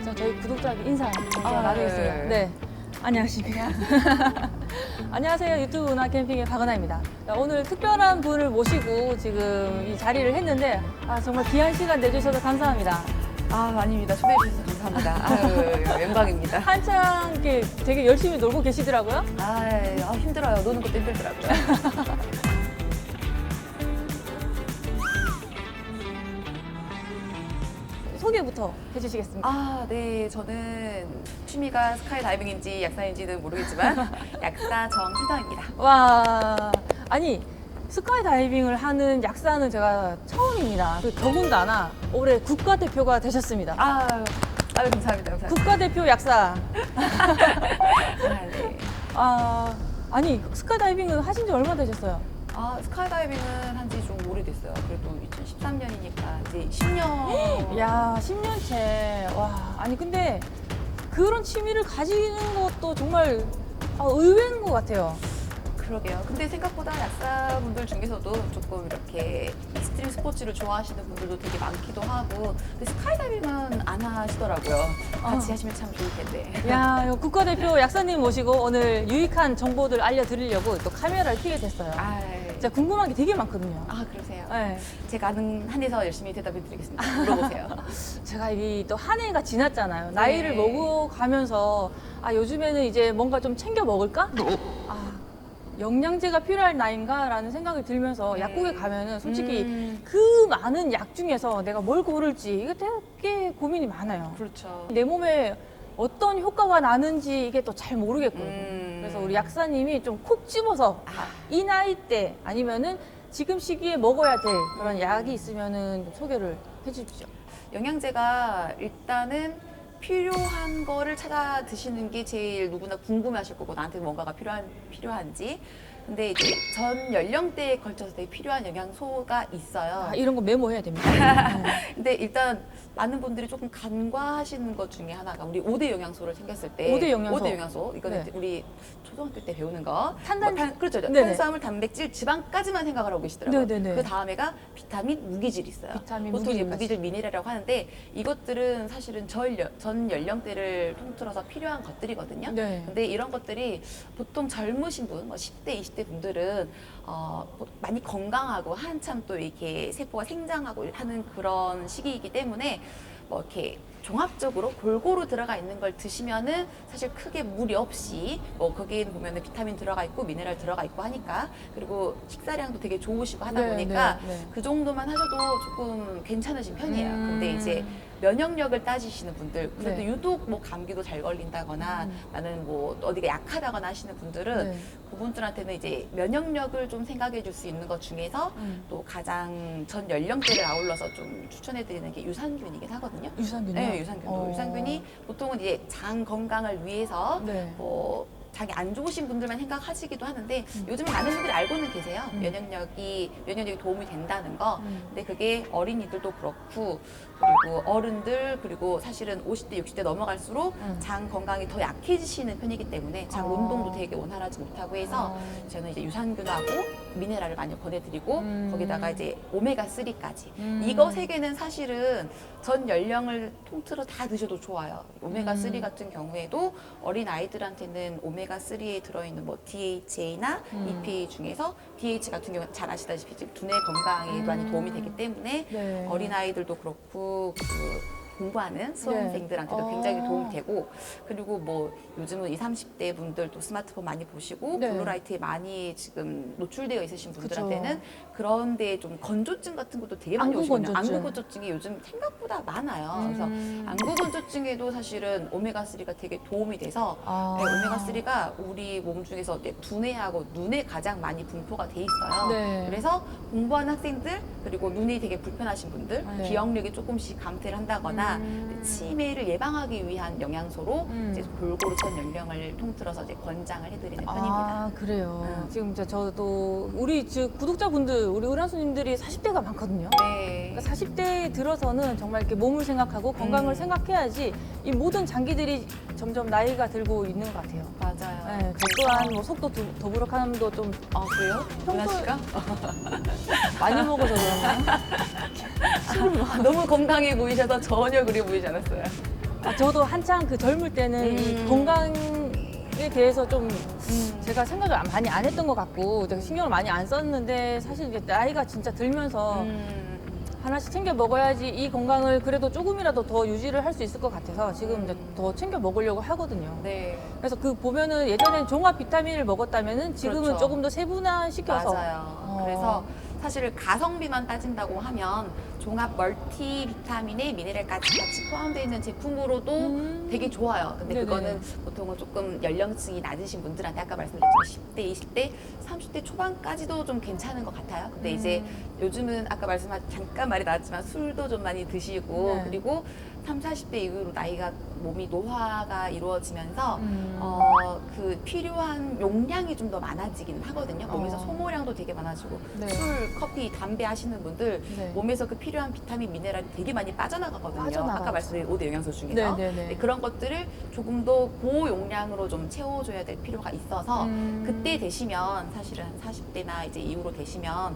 자, 저희 구독자에게 인사 먼저 아, 나누겠습니다. 네. 네. 안녕하십니까. 안녕하세요. 유튜브 문화 캠핑의 박은하입니다. 자, 오늘 특별한 분을 모시고 지금 이 자리를 했는데 정말 귀한 시간 내주셔서 감사합니다. 아닙니다. 초대해 주셔서 감사합니다. 영광입니다. 한창 이렇게 되게 열심히 놀고 계시더라고요. 힘들어요. 노는 것도 힘들더라고요. 소개부터 해주시겠습니까? 네. 저는 취미가 스카이다이빙인지 약사인지는 모르겠지만 약사 정희정입니다. 와, 아니 스카이다이빙을 하는 약사는 제가 처음입니다. 더군다나 올해 국가대표가 되셨습니다. 감사합니다. 국가대표 약사. 네. 아니 스카이다이빙은 하신 지 얼마 되셨어요? 스카이다이빙은 한 지 좀 오래됐어요. 그래도 2013년이니까 이제 10년. 야, 10년째. 와, 아니 근데 그런 취미를 가지는 것도 정말 의외인 것 같아요. 그러게요. 근데 생각보다 약사분들 중에서도 조금 이렇게 익스트림 스포츠를 좋아하시는 분들도 되게 많기도 하고, 근데 스카이다이빙은 안 하시더라고요. 같이 하시면 참 좋을 텐데. 야, 국가대표 약사님 모시고 오늘 유익한 정보들 알려드리려고 또 카메라를 켜게 됐어요. 제가 궁금한 게 되게 많거든요. 그러세요? 네. 제가 아는 한에서 열심히 대답해 드리겠습니다. 물어보세요. 제가 이 또 한 해가 지났잖아요. 네. 나이를 먹어가면서 요즘에는 이제 뭔가 좀 챙겨 먹을까? 영양제가 필요할 나이인가? 라는 생각이 들면서 네. 약국에 가면은 솔직히 그 많은 약 중에서 내가 뭘 고를지 이게 되게 고민이 많아요. 그렇죠. 내 몸에 어떤 효과가 나는지 이게 또 잘 모르겠거든요. 그래서 우리 약사님이 좀 콕 집어서 이 나이 때 아니면은 지금 시기에 먹어야 될 그런 약이 있으면은 좀 소개를 해주십시오. 영양제가 일단은 필요한 거를 찾아 드시는 게 제일 누구나 궁금해하실 거고, 나한테 뭔가가 필요한지. 근데 이제 전 연령대에 걸쳐서 되게 필요한 영양소가 있어요. 이런 거 메모해야 됩니다. 근데 일단 많은 분들이 조금 간과하시는 것 중에 하나가 우리 5대 영양소를 챙겼을 때 5대 영양소. 5대 영양소. 이거는 네. 우리 초등학교 때 배우는 거. 그렇죠. 네네. 탄수화물, 단백질, 지방까지만 생각을 하고 계시더라고요. 네네네. 그 다음에가 비타민, 무기질이 있어요. 비타민, 보통 이제 무기질까지. 무기질, 미네랄이라고 하는데 이것들은 사실은 전 연령대를 통틀어서 필요한 것들이거든요. 네. 근데 이런 것들이 보통 젊으신 분, 10대, 20대 분들은 많이 건강하고 한참 또 이렇게 세포가 생장하고 하는 그런 시기이기 때문에 뭐 이렇게 종합적으로 골고루 들어가 있는 걸 드시면은 사실 크게 무리 없이, 뭐 거기에는 보면은 비타민 들어가 있고 미네랄 들어가 있고 하니까, 그리고 식사량도 되게 좋으시고 하다 네, 보니까 네, 네. 그 정도만 하셔도 조금 괜찮으신 편이에요. 근데 이제 면역력을 따지시는 분들, 그래도 네. 유독 뭐 감기도 잘 걸린다거나 나는 뭐 어디가 약하다거나 하시는 분들은 네. 그분들한테는 이제 면역력을 좀 생각해 줄 수 있는 것 중에서 또 가장 전 연령대를 아울러서 좀 추천해 드리는 게 유산균이긴 하거든요. 유산균이요? 네, 유산균도. 유산균이 보통은 이제 장 건강을 위해서 네. 장이 안 좋으신 분들만 생각하시기도 하는데 요즘은 많은 분들이 알고는 계세요. 면역력이 도움이 된다는 거. 근데 그게 어린이들도 그렇고, 그리고 어른들, 그리고 사실은 50대, 60대 넘어갈수록 장 건강이 더 약해지시는 편이기 때문에 장 운동도 되게 원활하지 못하고 해서 저는 이제 유산균하고 미네랄을 많이 권해드리고 거기다가 이제 오메가3까지. 이거 세 개는 사실은 전 연령을 통틀어 다 드셔도 좋아요. 오메가3 같은 경우에도 어린 아이들한테는 오메가3에 들어있는 뭐 DHA나 EPA 중에서 DH 같은 경우는 잘 아시다시피 지금 두뇌 건강에 많이 도움이 되기 때문에 네. 어린 아이들도 그렇고 공부하는 수험생들한테도 굉장히 도움이 되고, 그리고 뭐 요즘은 20, 30대 분들도 스마트폰 많이 보시고 네. 블루라이트에 많이 지금 노출되어 있으신 분들한테는 그쵸. 그런데 좀 건조증 같은 것도 되게 많이 안구 오시거든요. 건조증. 안구 건조증이 요즘 생각보다 많아요. 그래서 안구 건조증에도 사실은 오메가3가 되게 도움이 돼서 네, 오메가3가 우리 몸 중에서 이제 두뇌하고 눈에 가장 많이 분포가 돼 있어요. 네. 그래서 공부하는 학생들, 그리고 눈이 되게 불편하신 분들, 네. 기억력이 조금씩 감퇴를 한다거나 치매를 예방하기 위한 영양소로 이제 골고루 전 연령을 통틀어서 이제 권장을 해드리는 편입니다. 그래요. 지금 저도 우리 구독자분들, 우리 의란수님들이 40대가 많거든요. 네. 그러니까 40대에 들어서는 정말 이렇게 몸을 생각하고 건강을 생각해야지 이 모든 장기들이 점점 나이가 들고 있는 것 같아요. 맞아요. 네, 저 또한 뭐 속도 더부룩함도 좀 그래요? 평소에- 은하 씨가? 많이 먹어서 그런가? 너무 건강해 보이셔서 전혀 그래 보이지 않았어요. 저도 한창 그 젊을 때는 이 건강에 대해서 좀 제가 생각을 많이 안 했던 것 같고 제가 신경을 많이 안 썼는데 사실 이제 나이가 진짜 들면서 하나씩 챙겨 먹어야지 이 건강을 그래도 조금이라도 더 유지를 할 수 있을 것 같아서 지금 이제 더 챙겨 먹으려고 하거든요. 네. 그래서 그 보면은 예전엔 종합 비타민을 먹었다면은 지금은 그렇죠. 조금 더 세분화시켜서 맞아요. 그래서 사실 가성비만 따진다고 하면 종합 멀티 비타민에 미네랄까지 같이 포함되어 있는 제품으로도 되게 좋아요. 근데 네네. 그거는 보통은 조금 연령층이 낮으신 분들한테 아까 말씀드렸지만 10대, 20대, 30대 초반까지도 좀 괜찮은 것 같아요. 근데 이제 요즘은 아까 잠깐 말이 나왔지만 술도 좀 많이 드시고 네. 그리고 30, 40대 이후로 나이가 몸이 노화가 이루어지면서 그 필요한 용량이 좀 더 많아지긴 하거든요. 몸에서 소모량도 되게 많아지고 네. 술, 커피, 담배 하시는 분들 네. 몸에서 그 필요한 비타민, 미네랄이 되게 많이 빠져나가거든요. 빠져나가죠. 아까 말씀드린 5대 영양소 중에서. 네네네. 근데 그런 것들을 조금 더 고용량으로 좀 채워줘야 될 필요가 있어서 그때 되시면 사실은 40대나 이제 이후로 되시면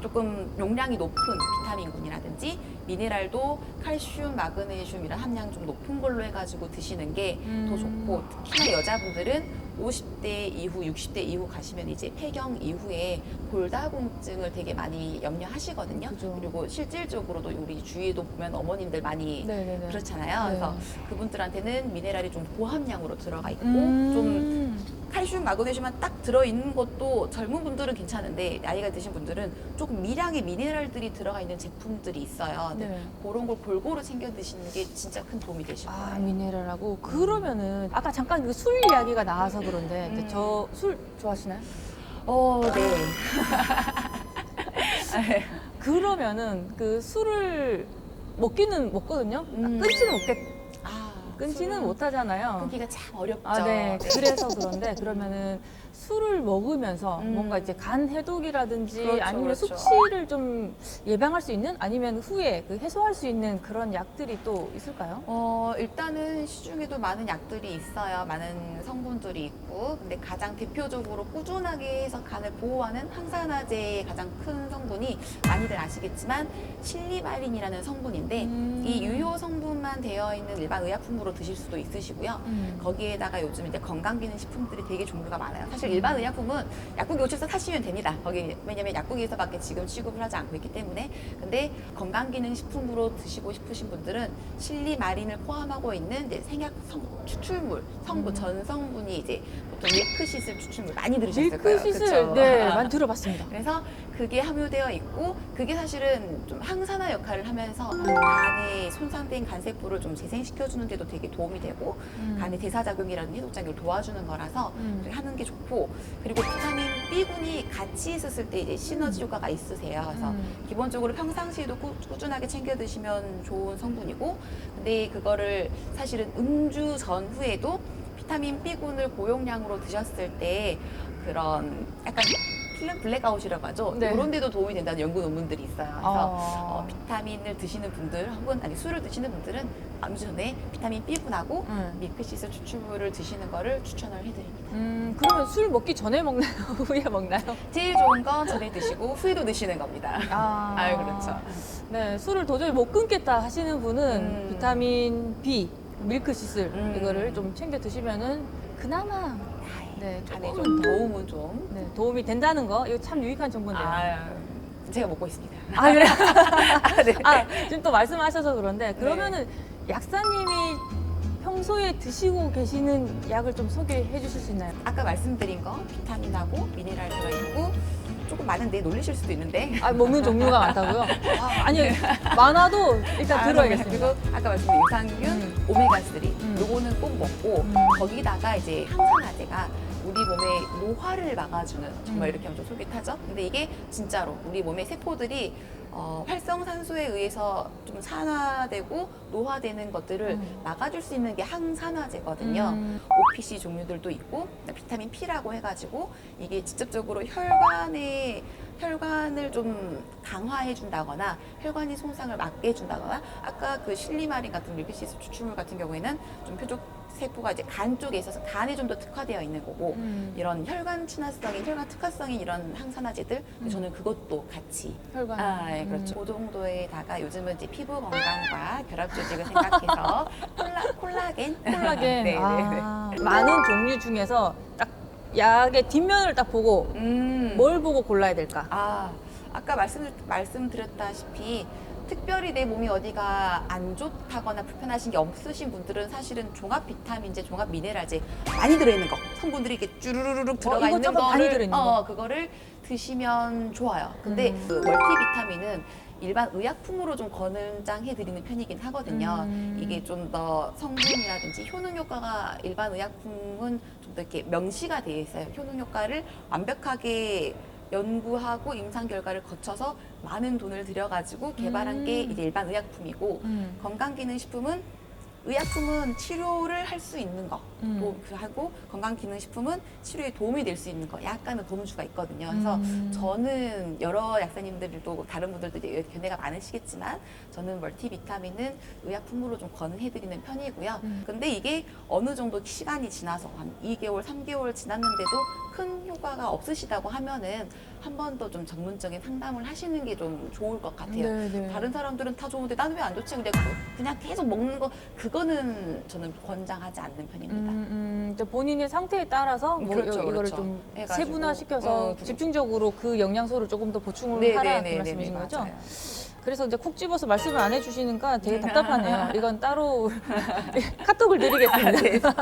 조금 용량이 높은 비타민군이라든지 미네랄도 칼슘, 마그네슘 이런 함량 좀 높은 걸로 해가지고 드시는 게 더 좋고 특히나 여자분들은 50대 이후, 60대 이후 가시면 이제 폐경 이후에 골다공증을 되게 많이 염려하시거든요. 그죠. 그리고 실질적으로도 우리 주위에도 보면 어머님들 많이 네네네. 그렇잖아요. 네. 그래서 그분들한테는 미네랄이 좀 고함량으로 들어가 있고 좀 칼슘, 마그네슘만 딱 들어있는 것도 젊은 분들은 괜찮은데 나이가 드신 분들은 조금 미량의 미네랄들이 들어가 있는 제품들이 있어요. 근데 네. 그런 걸 골고루 챙겨 드시는 게 진짜 큰 도움이 되실 거예요. 아, 미네랄하고 그러면은 아까 잠깐 그 술 이야기가 나와서 그런데 이제 저 술 좋아하시나요? 네. 그러면은 그 술을 먹기는 먹거든요. 끊지는 끊지는 술은 못하잖아요. 끊기가 참 어렵죠. 아, 네. 그래서 그런데 그러면은 술을 먹으면서 뭔가 이제 간 해독이라든지 그렇죠, 아니면 그렇죠. 숙취를 좀 예방할 수 있는 아니면 후에 그 해소할 수 있는 그런 약들이 또 있을까요? 일단은 시중에도 많은 약들이 있어요. 많은 성분들이 있고. 근데 가장 대표적으로 꾸준하게 해서 간을 보호하는 항산화제의 가장 큰 성분이 많이들 아시겠지만 실리마린이라는 성분인데 이 유효 성분만 되어 있는 일반 의약품으로 드실 수도 있으시고요. 거기에다가 요즘 이제 건강기능식품들이 되게 종류가 많아요. 사실 일반 의약품은 약국 요철서 사시면 됩니다. 거기 왜냐면 약국에서밖에 지금 취급을 하지 않고 있기 때문에. 근데 건강기능식품으로 드시고 싶으신 분들은 실리마린을 포함하고 있는 이제 생약 추출물 성분 전 성분이 이제 보통 밀크시슬 추출물 많이 들으셨을 거예요. 밀크시슬 그쵸? 네 많이 들어봤습니다. 그래서 그게 함유되어 있고 그게 사실은 좀 항산화 역할을 하면서 간에 손상된 간세포를 좀 재생시켜주는 데도 되게 도움이 되고 간의 대사작용이라든지 해독작용을 도와주는 거라서 하는 게 좋고 그리고 비타민 B군이 같이 있었을 때 이제 시너지 효과가 있으세요. 그래서 기본적으로 평상시에도 꾸준하게 챙겨 드시면 좋은 성분이고 근데 그거를 사실은 음주 전후에도 비타민 B군을 고용량으로 드셨을 때 그런 약간 필름 블랙아웃이라고 하죠. 네. 이런 데도 도움이 된다는 연구 논문들이 있어요. 그래서 비타민을 드시는 분들 혹은 아니 술을 드시는 분들은 암주 전에 비타민 B군하고 밀크시슬 추출물을 드시는 거를 추천을 해드립니다. 그러면 술 먹기 전에 먹나요? 후에 먹나요? 제일 좋은 건 전에 드시고 후에도 드시는 겁니다. 그렇죠. 네, 술을 도저히 못 끊겠다 하시는 분은 비타민 B, 밀크시슬 이거를 좀 챙겨 드시면은 그나마 네, 간에 조금은 좀 도움은 좀. 네, 도움이 된다는 거 이거 참 유익한 정보인데요. 제가 먹고 있습니다. 아 그래요? 네. 지금 또 말씀하셔서 그런데 그러면은 약사님이 평소에 드시고 계시는 약을 좀 소개해 주실 수 있나요? 아까 말씀드린 거 비타민하고 미네랄 들어있고 조금 많은데 놀리실 수도 있는데 먹는 종류가 많다고요? 아니 많아도 일단 들어야겠습니다. 그리고 아까 말씀드린 유산균, 오메가3 요거는 꼭 먹고 거기다가 이제 항산화제가 우리 몸의 노화를 막아주는 정말 이렇게 하면 좀 솔깃하죠? 근데 이게 진짜로 우리 몸의 세포들이 활성산소에 의해서 좀 산화되고 노화되는 것들을 막아줄 수 있는 게 항산화제거든요. OPC 종류들도 있고 비타민 P라고 해가지고 이게 직접적으로 혈관을 좀 강화해 준다거나 혈관이 손상을 막게 해준다거나 아까 그 실리마린 같은 밀크시슬 추출물 같은 경우에는 좀 표적 세포가 이제 간 쪽에 있어서 간에 좀 더 특화되어 있는 거고 이런 혈관 친화성인 혈관 특화성인 이런 항산화제들 저는 그것도 같이 혈관. 예, 그렇죠. 그 정도에다가 요즘은 이제 피부 건강과 결합 조직을 생각해서 콜라겐. 네, 아, 많은 종류 중에서 딱 약의 뒷면을 딱 보고 뭘 보고 골라야 될까? 아까 말씀드렸다시피 특별히 내 몸이 어디가 안 좋다거나 불편하신 게 없으신 분들은 사실은 종합 비타민제, 종합 미네랄제 많이 들어있는 거, 성분들이 이렇게 쭈루루룩 들어가 있는 이것저것 많이 들어있는 거. 그거를 드시면 좋아요. 근데 그 멀티비타민은 일반 의약품으로 좀 권장해 드리는 편이긴 하거든요. 이게 좀 더 성분이라든지 효능 효과가 일반 의약품은 좀 더 이렇게 명시가 되어 있어요. 효능 효과를 완벽하게 연구하고 임상 결과를 거쳐서 많은 돈을 들여가지고 개발한 게 이제 일반 의약품이고 건강기능식품은 의약품은 치료를 할 수 있는 거 하고 건강기능식품은 치료에 도움이 될 수 있는 거 약간은 도움주가 있거든요. 그래서 저는 여러 약사님들도 다른 분들도 이제 견해가 많으시겠지만 저는 멀티비타민은 의약품으로 좀 권해드리는 편이고요. 근데 이게 어느 정도 시간이 지나서 한 2개월, 3개월 지났는데도 큰 효과가 없으시다고 하면은 한 번 더 좀 전문적인 상담을 하시는 게 좀 좋을 것 같아요. 네네. 다른 사람들은 다 좋은데 나는 왜 안 좋지? 그냥 계속 먹는 거 그거는 저는 권장하지 않는 편입니다. 이제 본인의 상태에 따라서 뭐 그렇죠, 이거를 그렇죠. 좀 해가지고, 세분화시켜서 집중적으로 그 영양소를 조금 더 보충을 하라 그 말씀이신 거죠? 맞아요. 그래서 이제 콕 집어서 말씀을 안 해주시니까 되게 답답하네요. 이건 따로 카톡을 드리겠습니다.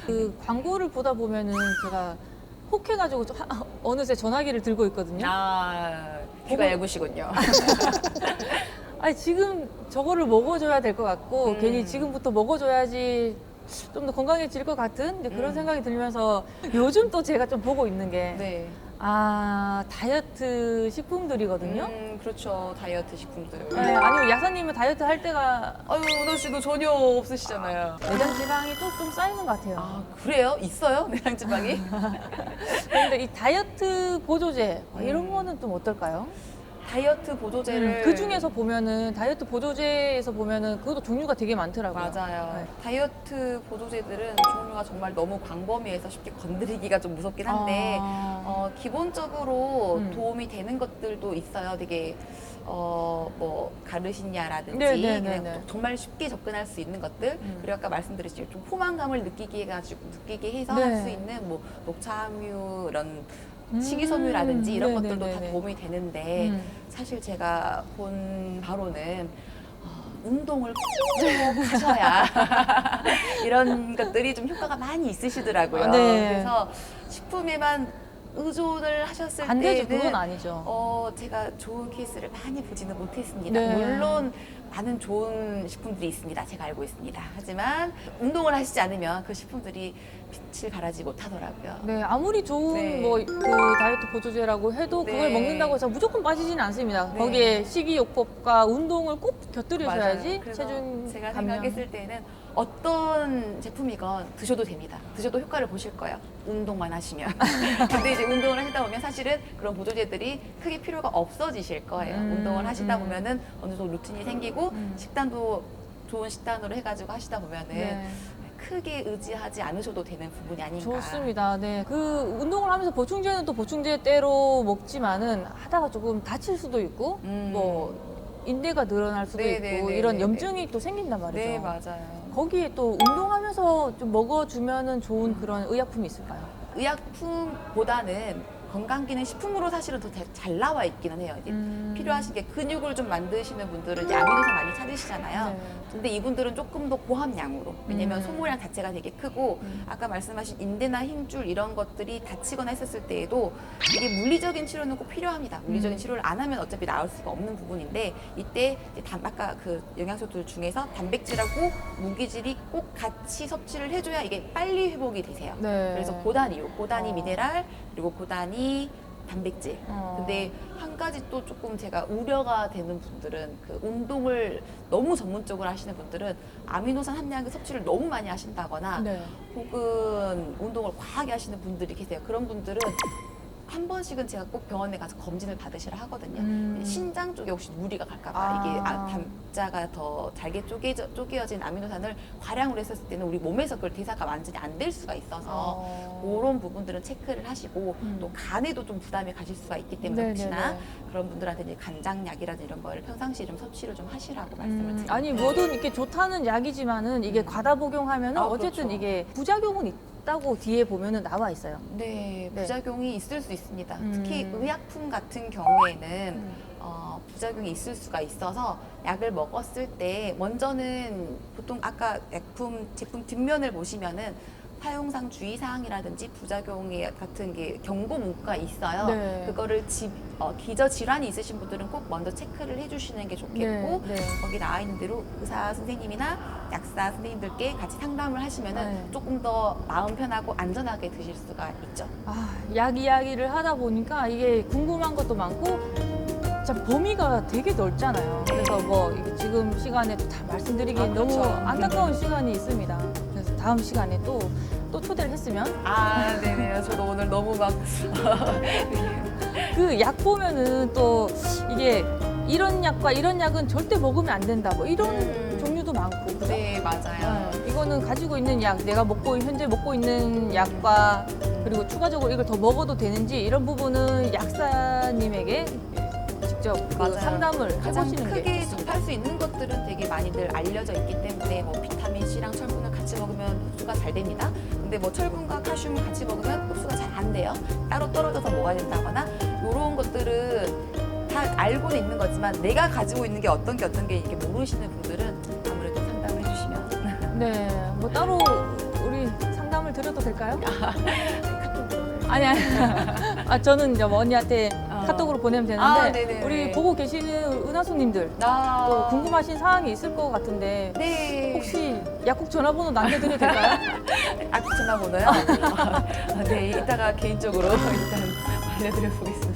그 광고를 보다 보면은 제가 혹해가지고 어느새 전화기를 들고 있거든요. 귀가 얇으시군요. 아니 지금 저거를 먹어줘야 될 것 같고 괜히 지금부터 먹어줘야지 좀 더 건강해질 것 같은 이제 그런 생각이 들면서 요즘 또 제가 좀 보고 있는 게 네. 다이어트 식품들이거든요. 그렇죠. 다이어트 식품들. 네, 아니면 야사님은 다이어트 할 때가 아유, 은하 씨도 전혀 없으시잖아요. 내장 지방이 또 좀 쌓이는 것 같아요. 그래요? 있어요? 내장 지방이? 그런데 이 다이어트 보조제 이런 거는 좀 어떨까요? 다이어트 보조제를 그 중에서 보면은 다이어트 보조제에서 보면은 그것도 종류가 되게 많더라고요. 맞아요. 네. 다이어트 보조제들은 종류가 정말 너무 광범위해서 쉽게 건드리기가 좀 무섭긴 한데 기본적으로 도움이 되는 것들도 있어요. 되게 뭐 가르시니아라든지 네네네네. 그냥 정말 쉽게 접근할 수 있는 것들 그리고 아까 말씀드렸듯이 좀 포만감을 느끼게 해서 네. 할 수 있는 뭐 녹차함유 이런 식이섬유라든지 이런 것들도 다 네네네네. 도움이 되는데 사실 제가 본 바로는 운동을 꼭 하셔야 이런 것들이 좀 효과가 많이 있으시더라고요. 네. 그래서 식품에만 의존을 하셨을 안 되죠. 때는 그건 아니죠. 제가 좋은 케이스를 많이 보지는 못했습니다. 네. 물론 많은 좋은 식품들이 있습니다. 제가 알고 있습니다. 하지만 운동을 하시지 않으면 그 식품들이 빛을 발하지 못하더라고요. 네, 아무리 좋은 네. 뭐 그 다이어트 보조제라고 해도 그걸 네. 먹는다고 해서 무조건 빠지지는 않습니다. 네. 거기에 식이요법과 운동을 꼭 곁들여줘야지 맞아요. 그래서 체중 제가 감량. 생각했을 때는 어떤 제품이건 드셔도 됩니다. 드셔도 효과를 보실 거예요. 운동만 하시면. 근데 이제 운동을 하시다 보면 사실은 그런 보조제들이 크게 필요가 없어지실 거예요. 운동을 하시다 보면은 어느 정도 루틴이 생기고 식단도 좋은 식단으로 해가지고 하시다 보면은 네. 크게 의지하지 않으셔도 되는 부분이 아닌가. 좋습니다. 네. 그 운동을 하면서 보충제는 또 보충제대로 먹지만은 하다가 조금 다칠 수도 있고 뭐 인대가 늘어날 수도 네네네네네. 있고 이런 염증이 또 생긴단 말이죠. 네, 맞아요. 거기에 또 운동하면서 좀 먹어주면은 좋은 그런 의약품이 있을까요? 의약품보다는 건강기능식품으로 사실은 더 잘 나와 있기는 해요. 이제 필요하신 게 근육을 좀 만드시는 분들은 이제 아미노산 많이 찾으시잖아요. 네. 근데 이분들은 조금 더 고함량으로 왜냐면 소모량 자체가 되게 크고 아까 말씀하신 인대나 힘줄 이런 것들이 다치거나 했었을 때에도 이게 물리적인 치료는 꼭 필요합니다. 물리적인 치료를 안 하면 어차피 나을 수가 없는 부분인데 이때 이제 아까 그 영양소들 중에서 단백질하고 무기질이 꼭 같이 섭취를 해줘야 이게 빨리 회복이 되세요. 네. 그래서 고단위 미네랄 그리고 고단위 단백질. 근데 한 가지 또 조금 제가 우려가 되는 분들은 그 운동을 너무 전문적으로 하시는 분들은 아미노산 함량의 섭취를 너무 많이 하신다거나 네. 혹은 운동을 과하게 하시는 분들이 계세요. 그런 분들은 한 번씩은 제가 꼭 병원에 가서 검진을 받으시라 하거든요. 신장 쪽에 혹시 무리가 갈까봐 이게 글자가 더 잘게 쪼개어진 아미노산을 과량으로 했었을 때는 우리 몸에서 그걸 대사가 완전히 안 될 수가 있어서 그런 부분들은 체크를 하시고 또 간에도 좀 부담이 가실 수가 있기 때문에 네네네. 혹시나 그런 분들한테 이제 간장약이라든지 이런 걸 평상시에 좀 섭취를 좀 하시라고 말씀을 드립니다. 아니 뭐든 이렇게 좋다는 약이지만은 이게 과다 복용하면 어쨌든 그렇죠. 이게 부작용은 있다고 뒤에 보면은 나와 있어요. 네, 네. 부작용이 있을 수 있습니다. 특히 의약품 같은 경우에는 부작용이 있을 수가 있어서 약을 먹었을 때 먼저는 보통 아까 제품 뒷면을 보시면은 사용상 주의사항이라든지 부작용 같은 게 경고 문구가 있어요. 네. 그거를 기저 질환이 있으신 분들은 꼭 먼저 체크를 해주시는 게 좋겠고 네, 네. 거기 나와 있는 대로 의사 선생님이나 약사 선생님들께 같이 상담을 하시면은 네. 조금 더 마음 편하고 안전하게 드실 수가 있죠. 아, 약 이야기를 하다 보니까 이게 궁금한 것도 많고 참 범위가 되게 넓잖아요. 그래서 뭐 이게 지금 시간에 다 말씀드리기엔 그렇죠. 너무 안타까운 시간이 있습니다. 그래서 다음 시간에 또 초대를 했으면 네네. 저도 오늘 너무 막 그 약 보면은 또 이게 이런 약과 이런 약은 절대 먹으면 안 된다. 뭐 이런 종류도 많고. 그죠? 네, 맞아요. 이거는 가지고 있는 약, 내가 현재 먹고 있는 약과 그리고 추가적으로 이걸 더 먹어도 되는지 이런 부분은 약사님에게 직접 그 맞아요. 상담을 가장 해보시는 게 크게 좋습니다. 접할 수 있는 것들은 되게 많이들 알려져 있기 때문에 뭐 비타민 C랑 철분을 같이 먹으면 흡수가 잘 됩니다. 근데 뭐 철분과 칼슘을 같이 먹으면 흡수가 잘 안 돼요. 따로 떨어져서 먹어야 된다거나 이런 것들은 다 알고는 있는 거지만 내가 가지고 있는 게 어떤 게 이렇게 모르시는 분들은 아무래도 상담을 해주시면 네, 뭐 따로 우리 상담을 드려도 될까요? 아니. 아, 저는 이제 뭐 언니한테 카톡으로 보내면 되는데 네네네. 우리 보고 계시는 은하수님들 또 궁금하신 사항이 있을 것 같은데 네. 혹시 약국 전화번호 남겨드려도 될까요? 전화번호요? 네, 이따가 개인적으로 일단 알려드려 보겠습니다.